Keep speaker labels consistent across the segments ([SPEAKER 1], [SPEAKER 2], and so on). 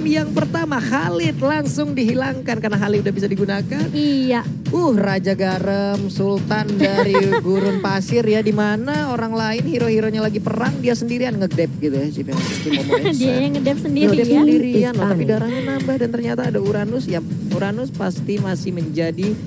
[SPEAKER 1] game yang pertama Khalid langsung dihilangkan karena Khalid udah bisa digunakan.
[SPEAKER 2] Iya.
[SPEAKER 1] Raja Garam, Sultan dari Gurun Pasir ya, di mana orang lain hero-heronya lagi perang, dia sendirian ngedep gitu ya si Momo Esa.
[SPEAKER 2] Dia yang ngedep sendiri
[SPEAKER 1] Ngedep
[SPEAKER 2] ya.
[SPEAKER 1] sendirian loh, tapi darahnya nambah dan ternyata ada Uranus. Ya Uranus pasti masih menjadi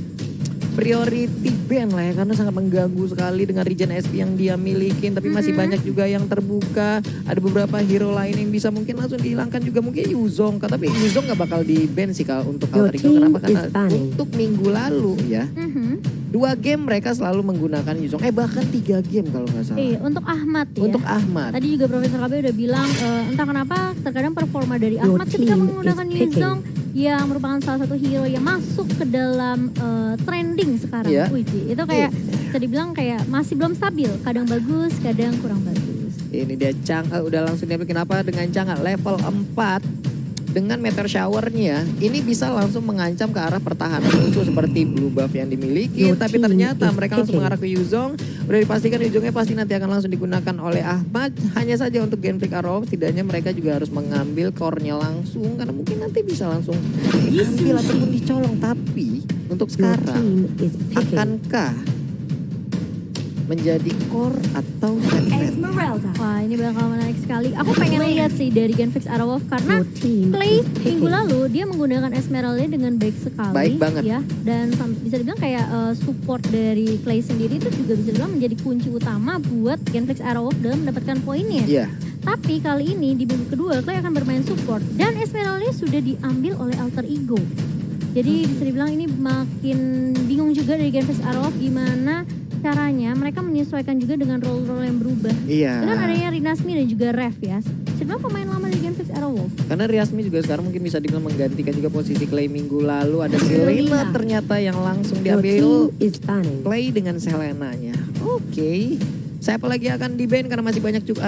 [SPEAKER 1] priority band lah ya, karena sangat mengganggu sekali dengan regen SP yang dia milikin. Tapi masih banyak juga yang terbuka. Ada beberapa hero lain yang bisa mungkin langsung dihilangkan juga, mungkin Yuzong. Tapi Yuzong gak bakal di ban sih kalau untuk Alter Ego. Kenapa? Karena untuk minggu lalu ya, 2 game mereka selalu menggunakan Yuzong. Bahkan 3 game kalau gak salah.
[SPEAKER 2] Iya, untuk Ahmad ya.
[SPEAKER 1] Untuk Ahmad.
[SPEAKER 2] Tadi juga Profesor KB udah bilang entah kenapa terkadang performa dari Ahmad ketika menggunakan Yuzong yang merupakan salah satu hero yang masuk ke dalam trending sekarang. Itu kayak bisa dibilang kayak masih belum stabil, kadang bagus, kadang kurang bagus.
[SPEAKER 1] Ini dia Chang'e udah langsung diambil. Kenapa? Dengan Chang'e level 4 dengan Meteor Shower-nya ini bisa langsung mengancam ke arah pertahanan musuh seperti blue buff yang dimiliki. Tapi ternyata mereka langsung mengarah ke Yuzong. Udah dipastikan Yuzongnya pasti nanti akan langsung digunakan oleh Ahmad. Hanya saja untuk Genflick Arrow setidaknya mereka juga harus mengambil core-nya langsung, karena mungkin nanti bisa langsung diambil ataupun dicolong. Tapi untuk sekarang akankah menjadi core atau
[SPEAKER 3] Esmeralda?
[SPEAKER 2] Wah, ini bakal menarik sekali. Aku pengen lihat sih dari Genfix Arrow karena Clay minggu lalu dia menggunakan Esmeralda dengan baik sekali.
[SPEAKER 1] Baik banget
[SPEAKER 2] ya. Dan bisa dibilang kayak support dari Clay sendiri itu juga bisa dibilang menjadi kunci utama buat Genfix Arrow dalam mendapatkan poinnya.
[SPEAKER 1] Iya.
[SPEAKER 2] Tapi kali ini di minggu kedua Clay akan bermain support dan Esmeralda sudah diambil oleh Alter Ego. Jadi bisa dibilang ini makin bingung juga dari Genfix Arrow gimana caranya mereka menyesuaikan juga dengan role-role yang berubah.
[SPEAKER 1] Iya.
[SPEAKER 2] Dengan adanya Rinasmi dan juga Rev ya. Sebenarnya pemain lama di Genfix Arrow.
[SPEAKER 1] Karena Riasmi juga sekarang mungkin bisa dibilang menggantikan juga posisi Clay minggu lalu. Ada Selena ternyata yang langsung diambil Clay dengan Selenanya. Oke. Siapa lagi akan di-ban karena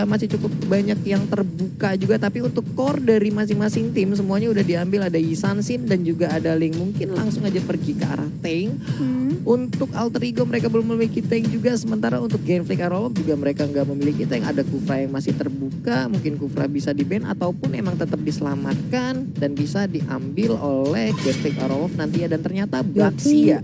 [SPEAKER 1] masih cukup banyak yang terbuka juga. Tapi untuk core dari masing-masing tim semuanya udah diambil. Ada Yisansin dan juga ada Ling. Mungkin langsung aja pergi ke arah tank. Untuk Alter Ego mereka belum memiliki tank juga. Sementara untuk Genflick Arrow juga mereka nggak memiliki tank. Ada Kufra yang masih terbuka. Mungkin Kufra bisa di-ban ataupun emang tetap diselamatkan. Dan bisa diambil oleh Genflick Arrow nanti ya. Dan ternyata Baxia.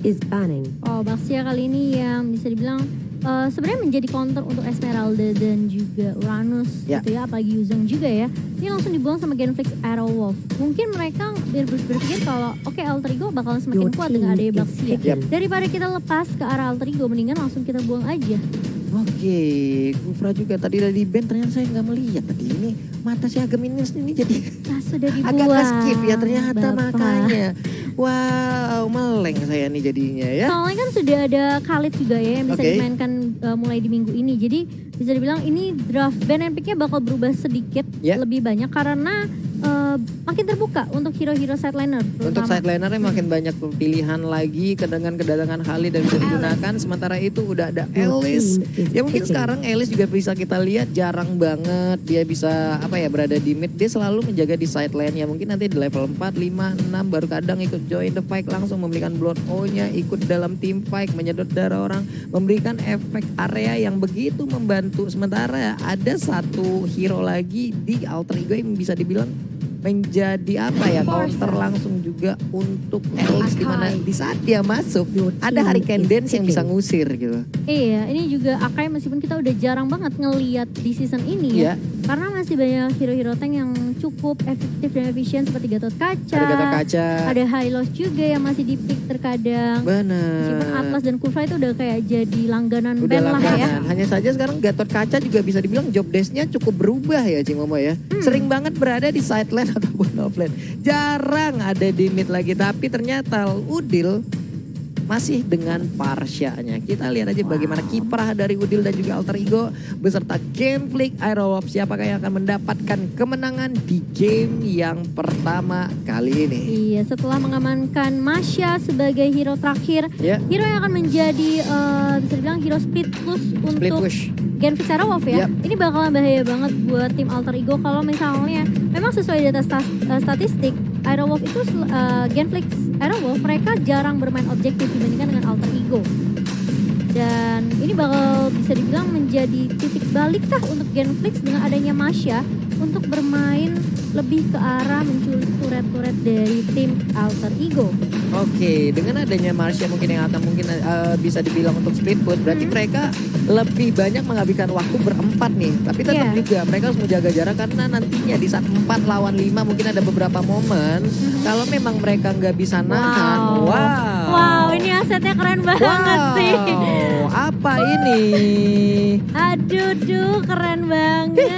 [SPEAKER 2] Baxia kali ini yang bisa dibilang sebenarnya menjadi counter untuk Esmeralda dan juga Uranus gitu ya, apalagi Yuzong juga ya. Ini langsung dibuang sama Genflix Arrow Wolf. Mungkin mereka berpikir kalau oke, Alter Ego bakalan semakin kuat dengan adanya Baxia. Daripada kita lepas ke arah Alter Ego, mendingan langsung kita buang aja.
[SPEAKER 1] Oke, Kufra juga tadi dari band, ternyata saya nggak melihat tadi ini mata si Agaminis ini jadi
[SPEAKER 2] sudah dibuang.
[SPEAKER 1] agak skip ya ternyata
[SPEAKER 2] Bapak.
[SPEAKER 1] makanya. Wow, meleng saya nih jadinya ya.
[SPEAKER 2] Soalnya kan sudah ada Khalid juga ya yang bisa dimainkan mulai di minggu ini. Jadi bisa dibilang ini draft band epic-nya bakal berubah sedikit lebih banyak karena makin terbuka untuk hero-hero sideliner.
[SPEAKER 1] Untuk sidelinernya makin banyak pilihan lagi dengan kedatangan Khalid dan bisa digunakan. Sementara itu udah ada Alice. Ya mungkin sekarang Alice juga bisa kita lihat jarang banget dia bisa berada di mid. Dia selalu menjaga di sideline ya. Mungkin nanti di level 4, 5, 6 baru kadang ikut join the fight langsung memberikan blood O-nya, ikut dalam team fight, menyedot darah orang, memberikan efek area yang begitu membantu. Sementara ada satu hero lagi di Alter Ego yang bisa dibilang menjadi counter langsung juga untuk Alice, di mana di saat dia masuk ada Hurricane Dance yang bisa ngusir gitu.
[SPEAKER 2] Iya, ini juga Akai meskipun kita udah jarang banget ngeliat di season ini ya. Karena masih banyak hero-hero tank yang cukup efektif dan efisien seperti Gatot Kaca.
[SPEAKER 1] Ada Gatot Kaca.
[SPEAKER 2] Ada Hylos juga yang masih di pick terkadang.
[SPEAKER 1] Benar.
[SPEAKER 2] Meskipun Atlas dan Kufra itu udah kayak jadi langganan band lah ya.
[SPEAKER 1] Hanya saja sekarang Gatot Kaca juga bisa dibilang job desk-nya cukup berubah ya Cimomo ya. Sering banget berada di sideline ataupun offlane. Jarang ada di mid lagi. Tapi ternyata Udil masih dengan Parsha-nya. Kita lihat aja bagaimana kiprah dari Udil dan juga Alter Ego beserta Genflick Aerowolf. Siapakah yang akan mendapatkan kemenangan di game yang pertama kali ini?
[SPEAKER 2] Iya, setelah mengamankan Masya sebagai hero terakhir, hero yang akan menjadi bisa dibilang hero split push untuk Genflick Aerowolf ya. Ini bakalan bahaya banget buat tim Alter Ego kalau misalnya memang sesuai data statistik Aerowolf itu Genflick Aerowolf mereka jarang bermain objektif dibandingkan dengan Alter Ego. Dan ini bakal bisa dibilang menjadi titik balik untuk Genflix dengan adanya Masya untuk bermain lebih ke arah menculik turret-turret dari tim Alter Ego.
[SPEAKER 1] Oke, dengan adanya Marsha mungkin yang akan mungkin bisa dibilang untuk split push, berarti mereka lebih banyak menghabiskan waktu berempat nih. Tapi tetap juga mereka harus menjaga jarak karena nantinya di saat 4 lawan 5 mungkin ada beberapa momen kalau memang mereka nggak bisa nahan.
[SPEAKER 2] Wow, ini asetnya keren banget sih.
[SPEAKER 1] Apa ini?
[SPEAKER 2] Aduh, keren banget.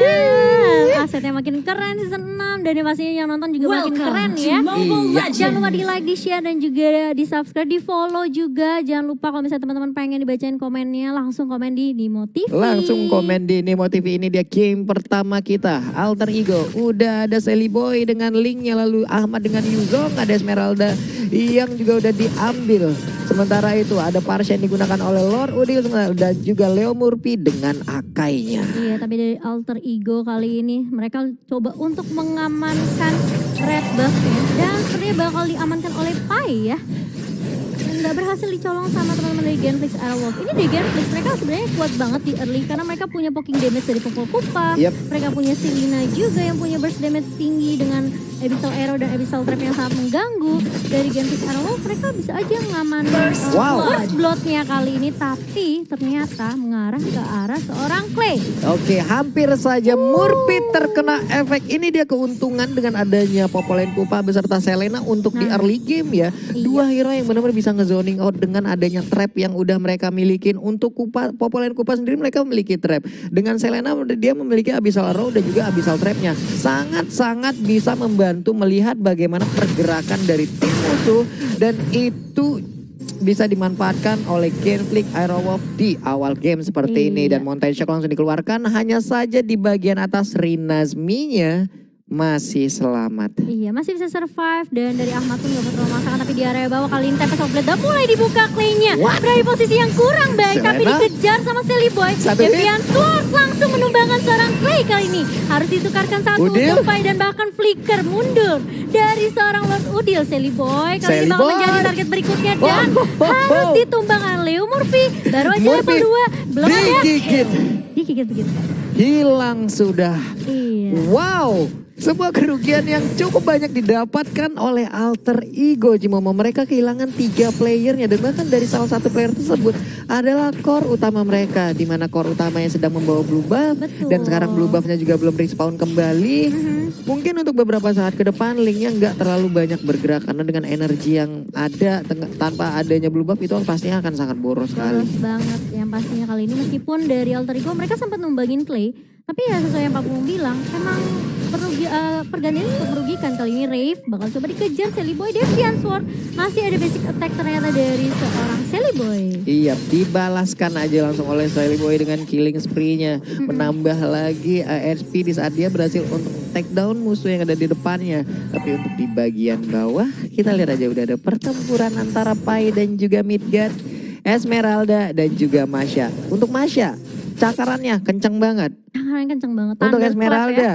[SPEAKER 2] Asetnya makin keren season 6 dan pastinya yang nonton juga makin keren ya.
[SPEAKER 1] Iya.
[SPEAKER 2] Jangan lupa di like, di share dan juga di subscribe, di follow juga. Jangan lupa kalau misalnya teman-teman pengen dibacain komennya langsung komen di Nimo TV.
[SPEAKER 1] Langsung komen di Nimo TV. Ini dia game pertama kita, Alter Ego. Udah ada Sally Boy dengan linknya, lalu Ahmad dengan Yuzong, ada Esmeralda yang juga udah diambil. Sementara itu ada Parsha yang digunakan oleh Lord Udil dan juga Leo Murphy dengan Akainya.
[SPEAKER 2] Iya, tapi dari Alter Ego kali ini mereka coba untuk mengamankan red buff-nya dan sepertinya bakal diamankan oleh Pai ya. Dan gak berhasil dicolong sama teman-teman dari Genflix Airwolf. Ini dari Genflix mereka sebenarnya kuat banget di early karena mereka punya poking damage dari Popol Kupa. Mereka punya Selena juga yang punya burst damage tinggi dengan Abyssal Arrow dan Abyssal Trap yang sangat mengganggu. Dari Genflix Airwolf mereka bisa aja ngamanin Burst Blood-nya kali ini, tapi ternyata mengarah ke arah seorang Clay.
[SPEAKER 1] Oke, hampir saja Murphy terkena efek. Ini dia keuntungan dengan adanya Popolen Kupa beserta Selena untuk di early game ya. Dua hero yang benar-benar bisa nge-zoning out dengan adanya trap yang udah mereka milikin. Untuk Popolen Kupa sendiri mereka memiliki trap. Dengan Selena dia memiliki Abyssal Arrow dan juga Abyssal Trap-nya. Sangat-sangat bisa membantu melihat bagaimana pergerakan dari tim musuh dan itu bisa dimanfaatkan oleh Genflix Airwolf di awal game seperti ini. Dan Mountain Shock langsung dikeluarkan, hanya saja di bagian atas Rinazmi-nya masih selamat.
[SPEAKER 2] Iya, masih bisa survive dan dari Ahmad pun gak terlalu masakan, tapi di area bawah kali ini Tempest of Blood udah mulai dibuka Clay-nya. Berada di posisi yang kurang baik, tapi dikejar sama Sally Boy. Deviant Sword langsung menumbangkan seorang Clay kali ini. Harus ditukarkan satu untuk Pai dan bahkan Flicker mundur dari seorang Lord Udil. Sally Boy kali ini bakal menjadi target berikutnya dan harus ditumbangkan Leo Murphy. Baru aja level 2, belum ada. Digigit begitu.
[SPEAKER 1] Hilang sudah. Wow. Sebuah kerugian yang cukup banyak didapatkan oleh Alter Ego Cimomo. Mereka kehilangan 3 playernya dan bahkan dari salah satu player tersebut adalah core utama mereka. Di mana core utamanya sedang membawa blue buff dan sekarang blue buffnya juga belum respawn kembali. Mungkin untuk beberapa saat ke depan linknya nggak terlalu banyak bergerak karena dengan energi yang ada tanpa adanya blue buff itu pastinya akan sangat boros sekali.
[SPEAKER 2] Boros banget yang pastinya kali ini, meskipun dari Alter Ego mereka sempat numbangin Clay. Tapi ya sesuai yang Pak Pung bilang, emang pergantian cukup merugikan. Kali ini Rave bakal coba dikejar Sally Boy. Deviant Sword masih ada basic attack ternyata dari seorang Sally Boy.
[SPEAKER 1] Iya, dibalaskan aja langsung oleh Sally Boy dengan killing spree-nya. Menambah lagi HP di saat dia berhasil untuk take down musuh yang ada di depannya. Tapi untuk di bagian bawah, kita lihat aja udah ada pertempuran antara Pai dan juga Midgard, Esmeralda dan juga Masha. Untuk Masha, cakarannya kenceng banget.
[SPEAKER 2] Cakarannya kenceng banget.
[SPEAKER 1] Untuk Esmeralda,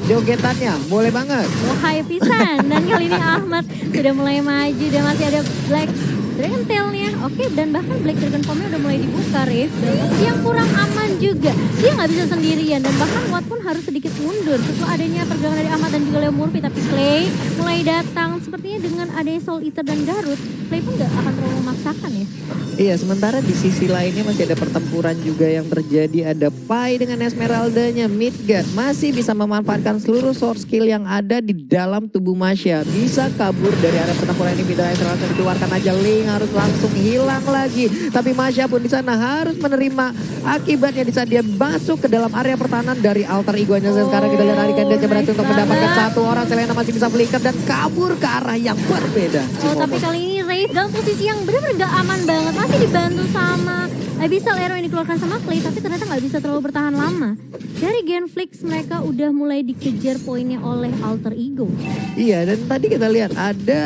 [SPEAKER 1] jogetannya boleh banget.
[SPEAKER 2] Wahai pisan. Dan kali ini Ahmad sudah mulai maju dan masih ada Black Dragon Tail-nya. Oke, dan bahkan Black Dragon Form-nya udah mulai dibuka, Rif. Dan yang kurang aman juga. Dia nggak bisa sendirian dan bahkan Watt pun harus sedikit mundur setelah adanya pergerakan dari Ahmad dan juga Leo Murphy. Tapi Clay mulai datang. Sepertinya dengan adanya Soul Eater dan Garut, Clay pun nggak akan terlalu memaksakan ya.
[SPEAKER 1] Iya, sementara di sisi lainnya masih ada pertempuran juga yang terjadi. Ada Pai dengan Esmeraldanya. Midgard masih bisa memanfaatkan seluruh source skill yang ada di dalam tubuh Masha. Bisa kabur dari area pertempuran ini. Bila Esmeralda dikeluarkan aja, Link harus langsung hilang lagi. Tapi Masha pun di sana harus menerima akibatnya di saat dia masuk ke dalam area pertahanan dari Alter Ego-nya. Sekarang kita lihat Arikan dia berhasil untuk mendapatkan satu orang. Selena masih bisa flicker dan kabur ke arah yang berbeda.
[SPEAKER 2] Tapi kali ini Rave dalam posisi yang benar-benar gak aman banget. Masih dibantu sama Abyssal Arrow yang dikeluarkan sama Clay, tapi ternyata gak bisa terlalu bertahan lama. Dari Genflix mereka udah mulai dikejar poinnya oleh Alter Ego.
[SPEAKER 1] Iya, dan tadi kita lihat ada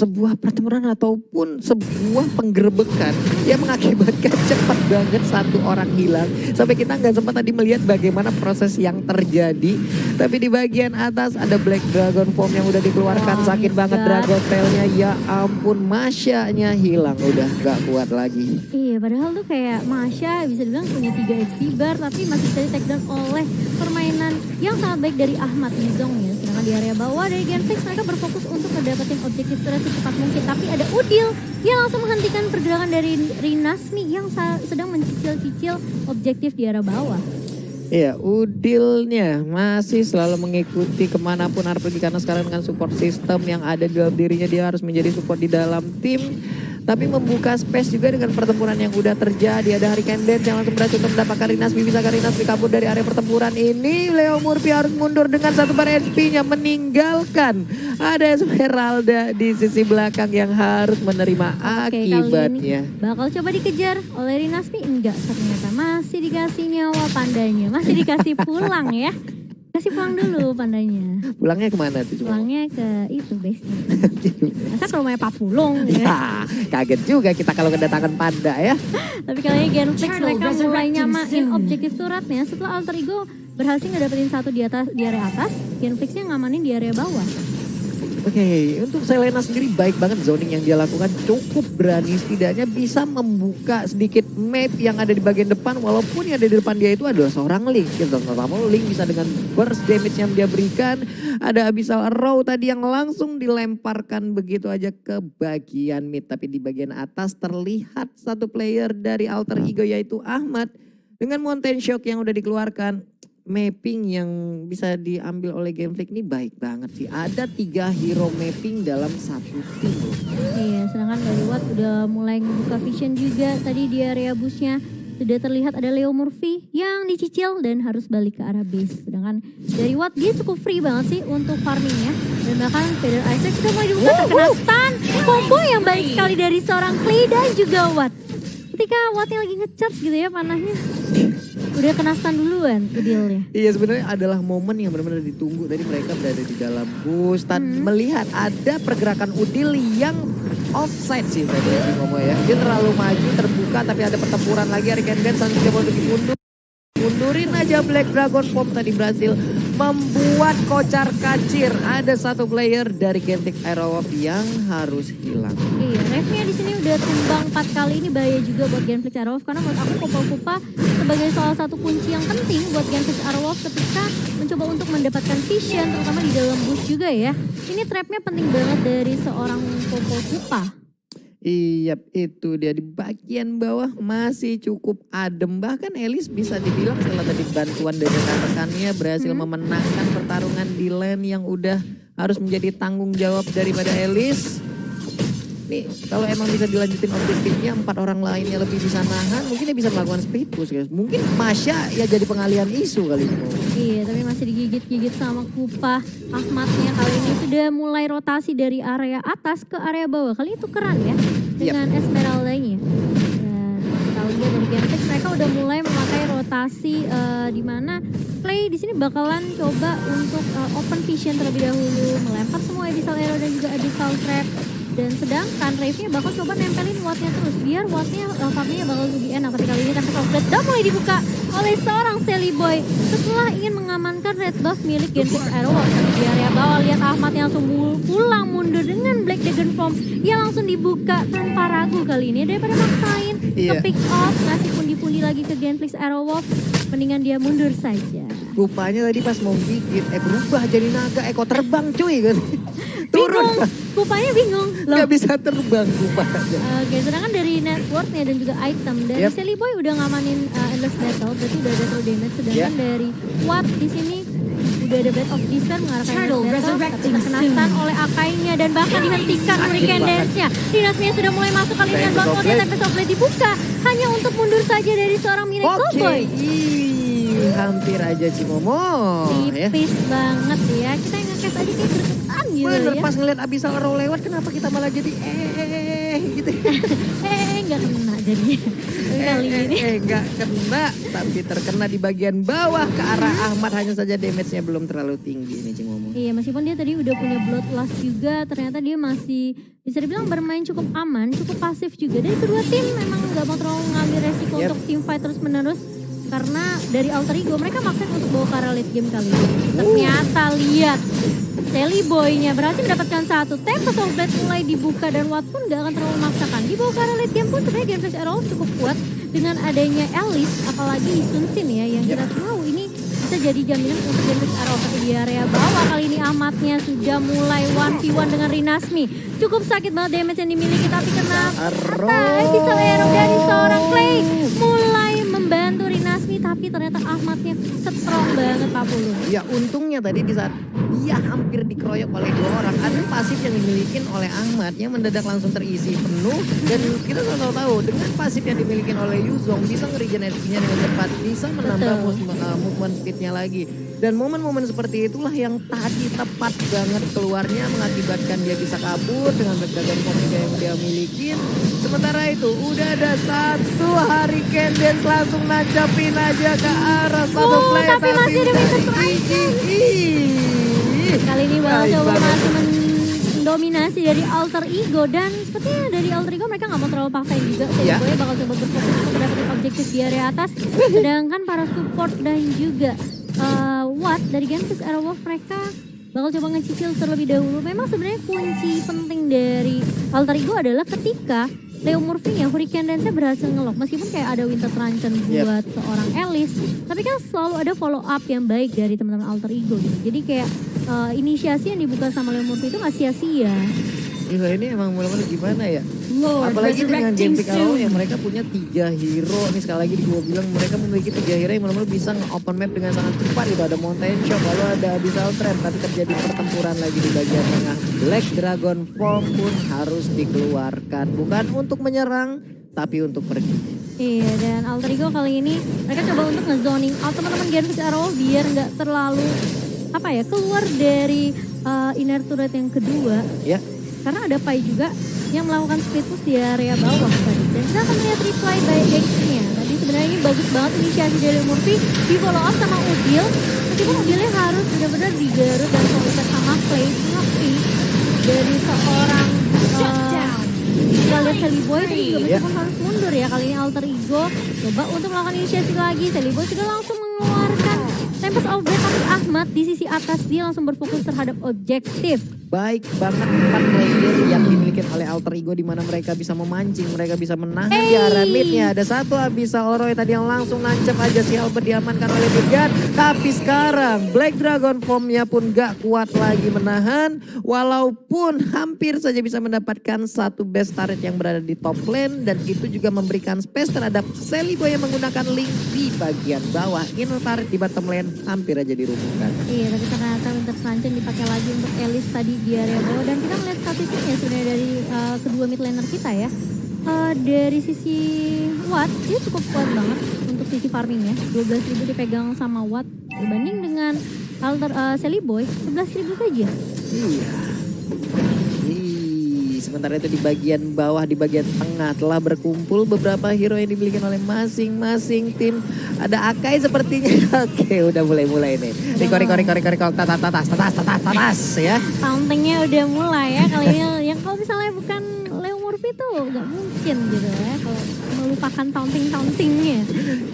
[SPEAKER 1] sebuah pertempuran ataupun sebuah penggerbekan yang mengakibatkan cepat banget satu orang hilang. Sampai kita nggak sempat tadi melihat bagaimana proses yang terjadi. Tapi di bagian atas ada Black Dragon Form yang udah dikeluarkan. Sakit banget Dragon Tail-nya. Ya ampun, Masya-nya hilang. Udah gak kuat lagi.
[SPEAKER 2] Iya, padahal tuh kayak Masya bisa dibilang punya 3 HP bar tapi masih bisa di take down oleh permainan yang sangat baik dari Ahmad Nizong ya. Sedangkan di area bawah dari Genflix mereka berfokus untuk mendapatkan objektif turret secepat mungkin. Tapi ada Udil yang langsung menghentikan pergerakan dari Rinasmi yang sedang mencicil-cicil objektif di area bawah.
[SPEAKER 1] Iya, Udilnya masih selalu mengikuti kemanapun harus pergi karena sekarang dengan support system yang ada di dalam dirinya dia harus menjadi support di dalam tim. Tapi membuka space juga dengan pertempuran yang udah terjadi. Ada Hurricane Dance yang langsung berhasil untuk mendapatkan Rinasmi. Bisa Rinasmi kabur dari area pertempuran ini. Leo Murphy harus mundur dengan 1 bar HP-nya meninggalkan. Ada Esmeralda di sisi belakang yang harus menerima akibatnya.
[SPEAKER 2] Kali ini bakal coba dikejar oleh Rinasmi. Enggak, ternyata masih dikasih nyawa pandanya. Masih dikasih pulang ya. Kasih pulang dulu pandanya.
[SPEAKER 1] Pulangnya kemana tuh?
[SPEAKER 2] Pulangnya ke itu base-nya. Masa ke rumahnya Pak Pulung ya.
[SPEAKER 1] Ya, kaget juga kita kalau kedatangan panda ya.
[SPEAKER 2] Tapi kali ini Genflix mereka mulai nyamain objektif turretnya. Setelah Alter Ego berhasil ngedapetin 1 di area atas, Genflixnya ngamanin di area bawah.
[SPEAKER 1] Oke, untuk Selena sendiri baik banget zoning yang dia lakukan, cukup berani, setidaknya bisa membuka sedikit map yang ada di bagian depan walaupun yang ada di depan dia itu adalah seorang Link. Terutama Link bisa dengan burst damage yang dia berikan, ada Abyssal Arrow tadi yang langsung dilemparkan begitu aja ke bagian mid. Tapi di bagian atas terlihat satu player dari Alter Ego yaitu Ahmad dengan Mountain Shock yang udah dikeluarkan. Mapping yang bisa diambil oleh Genflix ini baik banget sih. Ada 3 hero mapping dalam satu tim loh.
[SPEAKER 2] Iya, sedangkan dari Watt udah mulai membuka vision juga. Tadi di area busnya sudah terlihat ada Leo Murphy yang dicicil dan harus balik ke arah base. Sedangkan dari Watt dia cukup free banget sih untuk farmingnya. Dan bahkan Feather Isaac sudah mulai dibuka terkena stun. Combo yang baik sekali dari seorang Clay dan juga Watt. Ketika Wattnya lagi nge-charge gitu ya panahnya. Udah kena stun duluan Udilnya.
[SPEAKER 1] Iya, sebenarnya adalah momen yang benar-benar ditunggu. Tadi mereka berada di dalam bus dan melihat ada pergerakan Udil yang offside sih Freddy ngomong ya. Dia terlalu maju terbuka tapi ada pertempuran lagi. Hurricane Dance langsung coba untuk dimundur. Mundurin aja Black Dragon Form tadi berhasil membuat kocar kacir. Ada 1 player dari Genflix Aerowolf yang harus hilang.
[SPEAKER 2] Iya, refnya di sini udah tumbang 4 kali. Ini bahaya juga buat Genflix Aerowolf karena menurut aku Kupa-Kupa sebagai salah satu kunci yang penting buat Genflix Aerowolf ketika mencoba untuk mendapatkan vision terutama di dalam bush juga ya. Ini trapnya penting banget dari seorang Kupa-Kupa.
[SPEAKER 1] Iya, itu dia di bagian bawah masih cukup adem. Bahkan Elis bisa dibilang setelah tadi bantuan dari rekan-rekannya berhasil memenangkan pertarungan di lane yang udah harus menjadi tanggung jawab daripada Elis. Nih, kalau emang bisa dilanjutin objektifnya 4 orang lainnya lebih bisa nahan, mungkin dia bisa melakukan speed push guys. Mungkin Masya ya jadi pengalian isu kali ini.
[SPEAKER 2] Iya, tapi masih digigit-gigit sama Kupa. Ahmadnya kali ini sudah mulai rotasi dari area atas ke area bawah. Kali itu keren ya dengan Esmeralda-nya. Dan tahu juga dari Genflix mereka udah mulai memakai rotasi di mana Clay di sini bakalan coba untuk open vision terlebih dahulu, melempar semua Abyssal Arrow dan juga Abyssal Trap. Dan sedangkan Rave-nya bakal coba nempelin Watt-nya terus biar Watt-nya farmnya bakal lebih enak. Ketika kali ini Tempest of Blade udah mulai dibuka oleh seorang Sally Boy setelah ingin mengamankan red buff milik Genflix Aerowolf. Di area bawah lihat Ahmad yang langsung pulang mundur dengan Black Dragon Form yang langsung dibuka tanpa ragu kali ini daripada maksain ke pick off ngasih pundi-pundi lagi ke Genflix Aerowolf. Mendingan dia mundur saja.
[SPEAKER 1] Rupanya tadi pas mau gigit berubah jadi naga, Eko terbang cuy kan. Turun.
[SPEAKER 2] Bingung, Kupanya bingung.
[SPEAKER 1] Gak bisa terbang Kupanya.
[SPEAKER 2] Oke, sedangkan dari networknya dan juga item. Dari Sally Boy udah ngamanin Endless Battle, berarti udah ada true damage. Sedangkan dari Watt di sini udah ada Blade of Descent mengarahkan Endless Battle. Tapi terkena stun oleh Akainya dan bahkan dihentikan Hurricane Dance-nya. Dinasminya sudah mulai masuk kali ini dan Bloodborne Tempest of Blade dibuka. Hanya untuk mundur saja dari seorang Miracle Boy.
[SPEAKER 1] Hampir aja Cimomo.
[SPEAKER 2] Tipis banget ya. Kita yang nge-cast aja kayak berkesan gitu.
[SPEAKER 1] Bener,
[SPEAKER 2] ya.
[SPEAKER 1] pas ngeliat Abyssal Arrow lewat kenapa kita malah jadi gitu.
[SPEAKER 2] Nggak kena jadinya. Kali ini.
[SPEAKER 1] Nggak kena, tapi terkena di bagian bawah ke arah Ahmad. Hanya saja damage-nya belum terlalu tinggi ini Cimomo.
[SPEAKER 2] Iya, meskipun dia tadi udah punya bloodlust juga, ternyata dia masih bisa dibilang bermain cukup aman, cukup pasif juga. Dari kedua tim memang gak mau terlalu ngambil resiko untuk team fight terus menerus. Karena dari Alter Ego mereka maksa untuk bawa ke arah late game kali ini. Ternyata lihat, Sally Boy-nya berhasil mendapatkan satu. Tempest of Blade mulai dibuka dan Watt pun gak akan terlalu memaksakan. Dibawa ke arah late game pun sebenarnya Game Face Arrow cukup kuat. Dengan adanya Alice, apalagi Sun Sin ya, yang kita tahu ini bisa jadi jaminan untuk Game Face Arrow di area bawah. Kali ini Ahmadnya sudah mulai 1v1 dengan Rinasmi. Cukup sakit banget damage yang dimiliki, tapi kenapa bisa Arrow dari seorang Clay mulai membantu Rinasmi, tapi ternyata Ahmadnya strong banget Pak Pulu.
[SPEAKER 1] Ya untungnya tadi di saat dia hampir dikeroyok oleh 2 orang, ada pasif yang dimiliki oleh Ahmad yang mendadak langsung terisi penuh. Dan kita selalu tahu dengan pasif yang dimiliki oleh Yuzong bisa nge-regen HP-nya dengan cepat, bisa menambah movement speed-nya lagi. Dan momen-momen seperti itulah yang tadi tepat banget keluarnya mengakibatkan dia bisa kabur dengan Black Dragon Form yang dia miliki. Sementara itu udah ada satu Hurricane Dance langsung nancapin aja ke arah satu play.
[SPEAKER 2] Tapi masih ada kali ini bakal coba masih mendominasi dari Alter Ego. Dan sepertinya dari Alter Ego mereka gak mau terlalu paksain juga. Seliboy bakal coba berfokus untuk mendapatkan objektif di area atas. Sedangkan para support dan juga Watt dari Game Face Arrow mereka bakal coba ngecicil terlebih dahulu. Memang sebenarnya kunci penting dari Alter Ego adalah ketika Leo Murphy-nya Hurricane Dance-nya berhasil ngelock. Meskipun kayak ada Winter Truncheon buat seorang Alice, tapi kan selalu ada follow up yang baik dari teman-teman Alter Ego gitu. Jadi kayak inisiasi yang dibuka sama Leo Murphy itu gak sia-sia.
[SPEAKER 1] Gila, ini emang benar-benar gimana ya? Apalagi dengan Game Face Arrow yang mereka punya 3 hero. Ini sekali lagi gue bilang mereka memiliki 3 hero yang benar-benar bisa nge-open map dengan sangat cepat gitu. Ada Mountain Shock, lalu ada Abyssal Trap, tapi terjadi pertempuran lagi di bagian tengah. Black Dragon Form pun harus dikeluarkan. Bukan untuk menyerang, tapi untuk pergi.
[SPEAKER 2] Iya, dan Alter Ego kali ini mereka coba untuk nge-zoning out teman-teman Game Face Arrow biar nggak terlalu keluar dari inner turret yang kedua.
[SPEAKER 1] Ya.
[SPEAKER 2] Karena ada Pai juga yang melakukan split push di area bawah tadi. Dan kita akan melihat reply by X-nya. Tadi sebenarnya ini bagus banget inisiasi dari Murphy. Di follow up sama Udil. Meskipun Udilnya harus benar-benar digarut dan solid sama Clay. Tapi dari seorang kita lihat Sally Boy tadi juga meskipun harus mundur ya. Kali ini Alter Ego coba untuk melakukan inisiasi lagi. Sally Boy sudah langsung mengeluarkan Tempest of Blade, tapi Ahmad di sisi atas dia langsung berfokus terhadap objektif.
[SPEAKER 1] Baik banget 4 player yang dimiliki oleh Alter Ego di mana mereka bisa memancing, mereka bisa menahan di area midnya. Ada satu Abyssal Oroy tadi yang langsung nancep aja si Albert diamankan oleh Midgard. Tapi sekarang Black Dragon Form-nya pun gak kuat lagi menahan. Walaupun hampir saja bisa mendapatkan satu base turret yang berada di top lane. Dan itu juga memberikan space terhadap Sally Boy yang menggunakan link di bagian bawah. Inner turret di bottom lane hampir aja dirumpukan.
[SPEAKER 2] Iya, tapi ternyata Winter Truncheon dipakai lagi untuk Alice tadi di area bawah. Dan kita melihat statistiknya sebenarnya dari kedua mid laner kita ya. Dari sisi Watt dia cukup kuat banget untuk sisi farmingnya. 12.000 dipegang sama Watt dibanding dengan Sally Boy 11.000 saja.
[SPEAKER 1] Iya. Sementara itu di bagian bawah, di bagian tengah telah berkumpul beberapa hero yang dimiliki oleh masing-masing tim. Ada Akai sepertinya. Oke, udah mulai nih. Riko, tatas ya.
[SPEAKER 2] Tauntingnya udah mulai ya. Kali ini yang kalau misalnya bukan Leo Murphy tuh gak mungkin gitu ya. Kalau melupakan tauntingnya.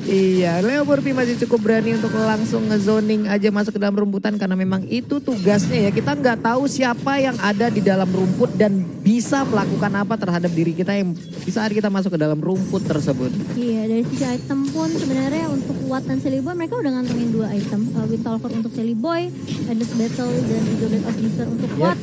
[SPEAKER 1] Iya, Leo Murphy masih cukup berani untuk langsung ngezoning aja masuk ke dalam rumputan. Karena memang itu tugasnya ya. Kita nggak tahu siapa yang ada di dalam rumput dan bisa melakukan apa terhadap diri kita yang di saat kita masuk ke dalam rumput tersebut.
[SPEAKER 2] Iya, dari sisi item pun sebenarnya untuk Watt dan Sally Boy mereka udah ngantongin 2 item. Windtalker untuk Sally Boy, Endless Battle dan juga Blade of Blizzard untuk Watt.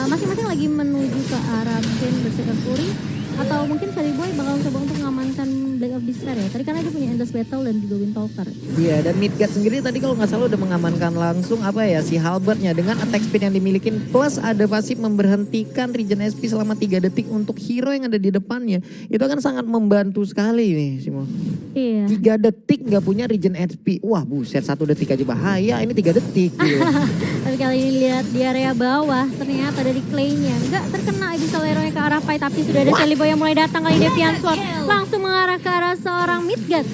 [SPEAKER 2] Masing-masing lagi menuju ke arah mungkin Berserker Fury. Atau mungkin Sally Boy bakal coba untuk mengamankan Blade of Despair ya. Tadi karena dia punya Endless Battle dan juga Windtalker.
[SPEAKER 1] Iya, dan Midgard sendiri tadi kalau nggak salah udah mengamankan langsung si Halbertnya dengan attack speed yang dimiliki plus ada pasif memberhentikan regen SP selama 3 detik untuk hero yang ada di depannya. Itu kan sangat membantu sekali nih Simo.
[SPEAKER 2] Iya.
[SPEAKER 1] 3 detik nggak punya regen SP. Wah buset, 1 detik aja bahaya, ini 3 detik gitu.
[SPEAKER 2] Tapi kali ini lihat di area bawah ternyata dari Clay-nya nggak terkena Abyssal Arrow ke arah Pai, tapi sudah ada Sally Boy yang mulai datang kali Deviant Sword langsung mengarah ke arah seorang Midgard.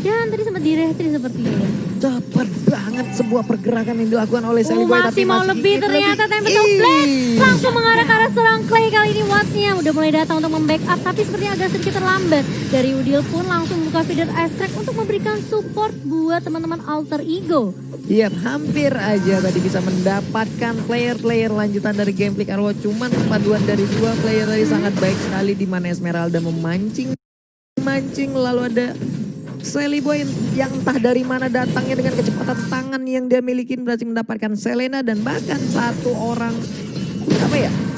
[SPEAKER 2] Dan tadi sempat di-retry sepertinya ya.
[SPEAKER 1] Cepat banget sebuah pergerakan yang dilakukan oleh Sally Boy.
[SPEAKER 2] Masih mau lebih ternyata Tempest of Blade. Langsung mengarah ke arah seorang Clay kali ini Wattnya. Udah mulai datang untuk membackup tapi sepertinya agak sedikit terlambat. Dari Udil pun langsung buka feeder Astrac untuk memberikan support buat teman-teman Alter Ego.
[SPEAKER 1] Iya, hampir aja tadi bisa mendapatkan player-player lanjutan dari Gameplay Arrow. Cuman perpaduan dari dua player tadi sangat baik sekali di mana Esmeralda memancing lalu ada Sally Boy yang entah dari mana datangnya dengan kecepatan tangan yang dia miliki berhasil mendapatkan Selena dan bahkan satu orang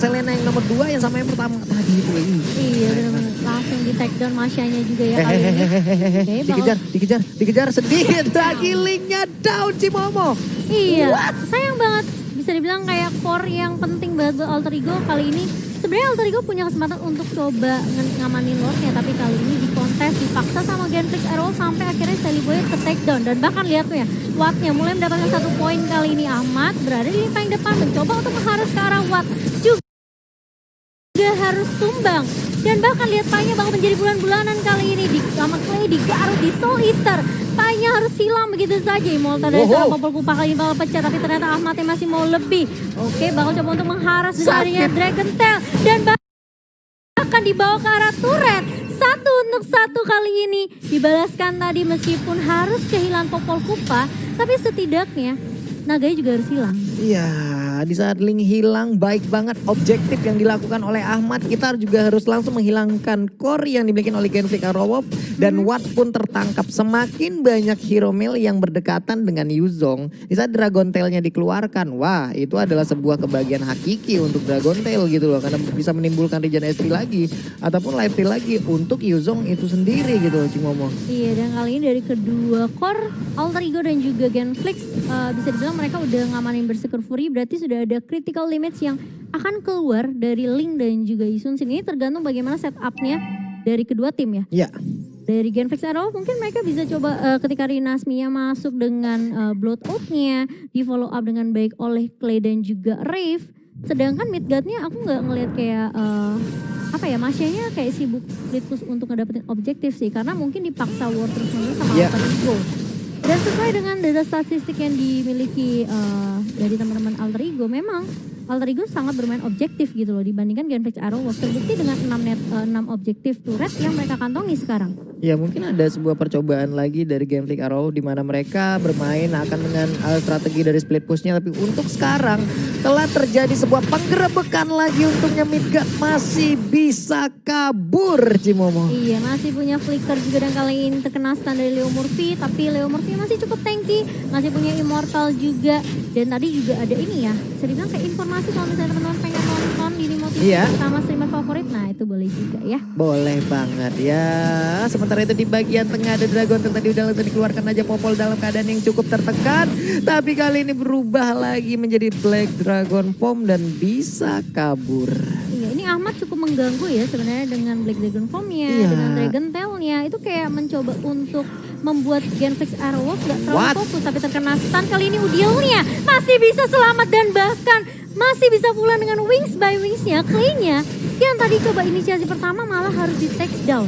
[SPEAKER 1] Selena yang nomor 2 yang sama yang pertama tadi itu.
[SPEAKER 2] Iya benar-benar langsung di take down Masyanya juga ya kali ini.
[SPEAKER 1] Dikejar sedikit lagi linknya down Cimomo.
[SPEAKER 2] Iya, sayang banget bisa dibilang kayak core yang penting banget buat Alter Ego kali ini. Sebenarnya Alter Ego punya kesempatan untuk coba ngamanin lordnya, tapi kali ini di kontes dipaksa sama Genflix Arrow sampai akhirnya Sally Boy ke take down. Dan bahkan lihat tuh ya, Wattnya mulai mendapatkan 1 poin kali ini. Ahmad berada di paling depan mencoba untuk mengharus ke arah Watt. Juga harus tumbang. Dan bahkan lihat Painya bakal menjadi bulan-bulanan kali ini di sama Clay digaruk di Soul Eater. Painya harus hilang begitu saja. Immortal dari seorang Popol Kupa kali ini bakal pecah, tapi ternyata Ahmadnya masih mau lebih. Oke, bakal coba untuk mengharas darinya Dragon Tail dan bahkan dibawa ke arah turret. 1-1 kali ini dibalaskan tadi meskipun harus kehilangan Popol Kupa, tapi setidaknya naganya juga harus hilang.
[SPEAKER 1] Iya, di saat Link hilang baik banget objektif yang dilakukan oleh Ahmad. Kita juga harus langsung menghilangkan core yang dimiliki oleh Genflix Arrow dan Watt pun tertangkap. Semakin banyak hero male yang berdekatan dengan Yuzong. Di saat Dragon Tail-nya dikeluarkan, wah itu adalah sebuah kebahagiaan hakiki untuk Dragon Tail gitu loh. Karena bisa menimbulkan regen SP lagi ataupun life steal lagi untuk Yuzong itu sendiri gitu loh Cimomo.
[SPEAKER 2] Iya, dan kali ini dari kedua core Alter Ego dan juga Genflix bisa dibilang mereka udah ngamanin Berserker Fury, berarti sudah ada critical limits yang akan keluar dari Link dan juga Isun. Ini tergantung bagaimana setupnya dari kedua tim ya.
[SPEAKER 1] Iya.
[SPEAKER 2] Dari Genflix Arrow mungkin mereka bisa coba ketika Rinasmia masuk dengan Blood Out-nya, di follow up dengan baik oleh Clay dan juga Rave. Sedangkan Midgard-nya aku nggak ngelihat kayak Masyanya kayak sibuk split push untuk ngedapetin objektif sih, karena mungkin dipaksa war terus sama Alter Ego. Dan sesuai dengan data statistik yang dimiliki dari teman-teman Alter Ego, memang Alter Ego sangat bermain objektif gitu loh dibandingkan Genflix Arrow. Terbukti dengan 6 objektif turret yang mereka kantongi sekarang.
[SPEAKER 1] Ya mungkin ada sebuah percobaan lagi dari Genflix Arrow di mana mereka bermain akan dengan strategi dari split pushnya, tapi untuk sekarang telah terjadi sebuah penggerebekan lagi untuknya Midgard masih bisa kabur Cimomo.
[SPEAKER 2] Iya, masih punya flicker juga dan kali ini terkena stun dari Leo Murphy, tapi Leo Murphy masih cukup tanky, masih punya immortal juga. Dan tadi juga ada ini ya, bisa dibilang kayak informasi kalau misalnya teman-teman pengen nonton di motivasi sama streamer favorit, nah itu boleh juga ya.
[SPEAKER 1] Boleh banget ya. Sementara itu di bagian tengah ada Dragon Tail, tadi udah langsung dikeluarkan aja Popol dalam keadaan yang cukup tertekan. Tapi kali ini berubah lagi menjadi Black Dragon Form dan bisa kabur.
[SPEAKER 2] Iya, ini Ahmad cukup mengganggu ya sebenarnya dengan Black Dragon Form-nya, dengan Dragon Tail-nya. Itu kayak mencoba untuk membuat Genflix Arrow gak terlalu fokus, tapi terkena stun. Kali ini Udilnya masih bisa selamat dan bahkan masih bisa pula dengan Wings by Wings-nya. Clay-nya yang tadi coba inisiasi pertama malah harus di take down.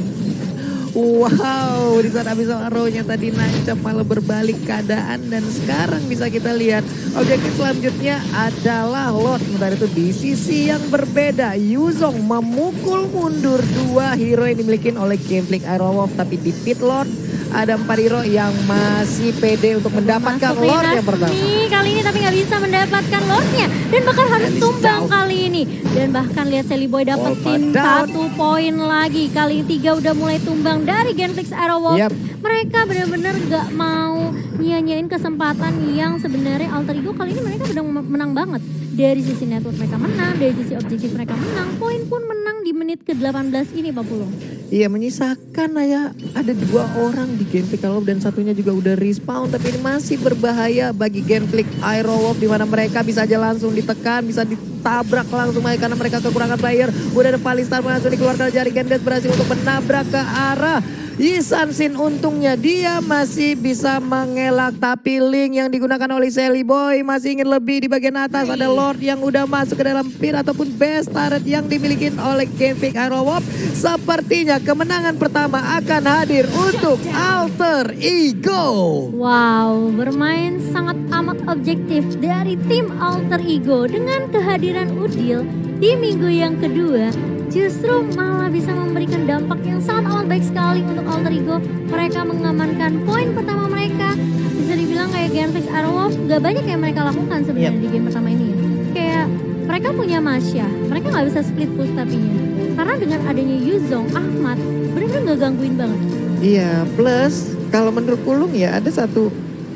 [SPEAKER 1] Wow, di saat abis Arrow-nya tadi nancap malah berbalik keadaan dan sekarang bisa kita lihat objektif selanjutnya adalah Lord. Sementara itu di sisi yang berbeda Yuzong memukul mundur 2 hero yang dimiliki oleh Genflix Arrow, tapi di pit Lord ada 4 hero yang masih pede untuk mendapatkan Lord yang pertama.
[SPEAKER 2] Kali ini tapi nggak bisa mendapatkan Lordnya dan bahkan harus tumbang kali ini. Dan bahkan lihat Sally Boy dapetin 1 poin lagi. Kali ini 3 udah mulai tumbang dari Genflix Arrow. Mereka benar-benar gak mau nyanyain kesempatan yang sebenarnya Alter Ego kali ini mereka udah menang banget. Dari sisi network mereka menang, dari sisi objektif mereka menang, poin pun menang di menit ke-18 ini Pak Pulung.
[SPEAKER 1] Iya, menyisakan ya ada 2 orang di Genflix Arrow dan satunya juga udah respawn, tapi ini masih berbahaya bagi Genflix Arrow di mana mereka bisa aja langsung ditekan, bisa tabrak langsung aja karena mereka kekurangan player. Udah ada Palistar langsung dikeluarkan dari Gendes, berhasil untuk menabrak ke arah Yisansin. Untungnya dia masih bisa mengelak, tapi link yang digunakan oleh Sally Boy masih ingin lebih di bagian atas. Ada Lord yang udah masuk ke dalam pit ataupun base turret yang dimiliki oleh Genfix Aerowolf. Sepertinya kemenangan pertama akan hadir untuk Alter Ego.
[SPEAKER 2] Wow, bermain sangat amat objektif dari tim Alter Ego dengan kehadiran Udil di minggu yang kedua. Justru malah bisa memberikan dampak yang sangat amat baik sekali untuk Alter Ego. Mereka mengamankan poin pertama mereka. Bisa dibilang kayak Genfix Aerowolf gak banyak yang mereka lakukan sebenarnya di game pertama ini ya. Kayak mereka punya Masya, mereka gak bisa split push tapinya. Karena dengan adanya Yuzong, Ahmad, bener-bener gak gangguin banget.
[SPEAKER 1] Iya, plus kalau menurut Kulung ya ada satu,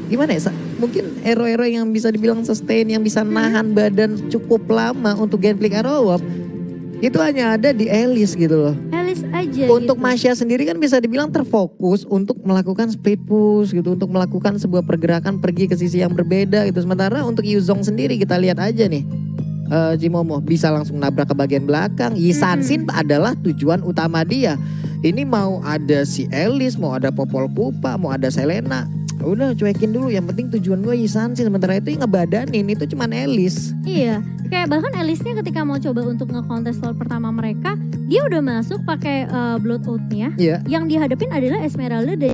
[SPEAKER 1] gimana ya, mungkin hero-hero yang bisa dibilang sustain, yang bisa nahan badan cukup lama untuk Genfix Aerowolf. Itu hanya ada di Alice gitu loh.
[SPEAKER 2] Alice aja
[SPEAKER 1] untuk
[SPEAKER 2] gitu.
[SPEAKER 1] Masya sendiri kan bisa dibilang terfokus untuk melakukan split push gitu. Untuk melakukan sebuah pergerakan pergi ke sisi yang berbeda gitu. Sementara untuk Yuzong sendiri kita lihat aja nih. Jimomo bisa langsung nabrak ke bagian belakang. Yisansin adalah tujuan utama dia. Ini mau ada si Alice, mau ada Popol Pupa, mau ada Selena. Udah cuekin dulu, yang penting tujuan gue Yisansin. Sementara itu yang ngebadanin itu cuman Alice.
[SPEAKER 2] Iya. Kayak bahkan Alice-nya ketika mau coba untuk nge-contest slot pertama mereka, dia udah masuk pakai Blood Oath-nya.
[SPEAKER 1] Yeah.
[SPEAKER 2] Yang dihadapin adalah Esmeralda dan